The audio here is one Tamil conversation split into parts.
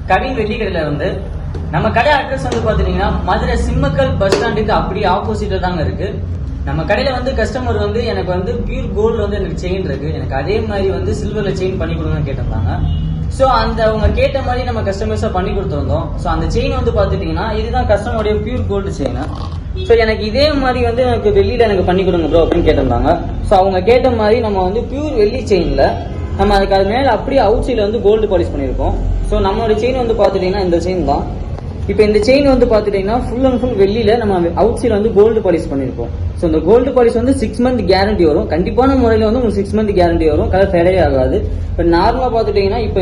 கவின் வெள்ளி கடையில வந்து நம்ம கடை அட்ரஸ் வந்து பாத்தீங்கன்னா மதுரை சிம்மக்கல் பஸ் ஸ்டாண்டுக்கு அப்படியே ஆப்போசிட்ல தாங்க இருக்கு. நம்ம கடையில வந்து கஸ்டமர் வந்து எனக்கு வந்து பியூர் கோல்டு வந்து எனக்கு செயின் இருக்கு, எனக்கு அதே மாதிரி வந்து சில்வர்ல செயின் பண்ணி கொடுங்கன்னு கேட்டிருந்தாங்க. ஸோ அந்த அவங்க கேட்ட மாதிரி நம்ம கஸ்டமர்ஸா பண்ணி கொடுத்துருந்தோம். ஸோ அந்த செயின் வந்து பாத்துட்டீங்கன்னா இதுதான் கஸ்டமருடைய பியூர் கோல்டு செயின். ஸோ எனக்கு இதே மாதிரி வந்து எனக்கு வெள்ளியில எனக்கு பண்ணி கொடுங்க ப்ரோ அப்படின்னு கேட்டிருந்தாங்க. ஸோ அவங்க கேட்ட மாதிரி நம்ம வந்து பியூர் வெள்ளி செயின்ல நம்ம அதுக்கு அது மேல அப்படியே அவுட் சைட்ல வந்து கோல்டு பாலிஷ் பண்ணிருக்கோம். ஸோ நம்மளோட செயின் வந்து பாத்துட்டீங்கன்னா இந்த செயின் தான். இப்போ இந்த செயின் வந்து பாத்துட்டீங்கன்னா ஃபுல் அண்ட் ஃபுல் வெள்ளியில நம்ம அவுட் சைட்ல வந்து கோல்டு பாலிஷ் பண்ணிருக்கோம். ஸோ இந்த கோல்டு பாலிஷ் வந்து 6 month கேரண்டி வரும். கண்டிப்பான முறையில் வந்து உங்களுக்கு 6 month கேரண்டி வரும். கலர் ஃபேடே ஆகாது. இப்போ நார்மலா பாத்துட்டீங்கன்னா இப்போ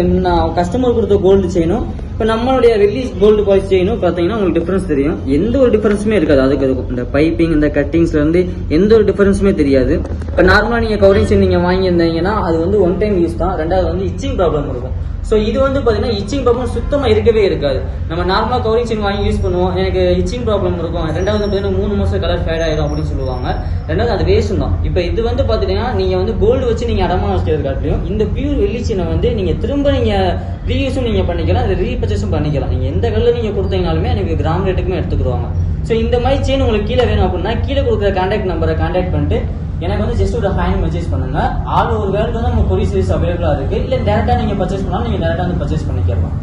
கஸ்டமர் கொடுத்த கோல்டு செயினும் இப்போ நம்மளுடைய வெள்ளி கோல்டு பாலிஷ் செயினும் பாத்தீங்கன்னா உங்களுக்கு டிஃபரன்ஸ் தெரியும். எந்த ஒரு டிஃபரன்ஸுமே இருக்காது. அதுக்கு இருக்கும் இந்த பைப்பிங் இந்த கட்டிங்ஸ்ல வந்து எந்த ஒரு டிஃபரன்ஸுமே தெரியாது. இப்போ நார்மலா நீங்க கவரிங் செயின் நீங்க வாங்கியிருந்தீங்கன்னா அது வந்து ஒன் டைம் யூஸ் தான். ரெண்டாவது வந்து இச்சிங் ப்ராப்ளம் இருக்கும். ஸோ இது வந்து பாத்தீங்கன்னா இச்சிங் ப்ராப்ளம் சுத்தமா இருக்கவே இருக்காது. நம்ம நார்மலா கவரிங் செயின் வாங்கி யூஸ் பண்ணுவோம், எனக்கு இச்சிங் ப்ராப்ளம் இருக்கும். ரெண்டாவது பாத்தீங்கன்னா 3 மாசம் கலர் ஃபேட் ஆயிடும் அப்படின்னு சொல்லுவாங்க. ரெண்டாவது அது வேஸ்ட் தான். இப்போ இது வந்து பாத்தீங்கன்னா நீங்க வந்து கோல்டு வச்சு நீங்க அடமான வச்சுக்கிறது காட்டிலும் இந்த பியூர் வெள்ளி செயினை வந்து நீங்க திரும்ப நீங்க ரீயூஸும் நீங்க பண்ணிக்கலாம், அது ரீபர்ச்சேஸும் பண்ணிக்கலாம். நீங்க எந்த கல்ல நீங்க கொடுத்தீங்கனாலுமே எனக்கு கிராம் ரேட்டுக்குமே எடுத்துக்கிடுவாங்க. ஸோ இந்த மாதிரி செயின் உங்களுக்கு கீழே வேணும் அப்படின்னா கீழே கொடுக்குற கான்டாக்ட் நம்பரை கான்டாக்ட் பண்ணிட்டு எனக்கு வந்து ஜஸ்ட் ஒரு ஃபைன் மெசேஜ் பண்ணுங்க. ஆல் ஒரு வேர்ல்டு வந்து நம்ம கொரியர் சர்வீஸ் அவைலபிளா இருக்கு. இல்ல டேரக்டா நீங்க பர்ச்சேஸ் பண்ணாலும் நீங்க டேரக்டா வந்து பர்ச்சேஸ் பண்ணிக்கலாம்.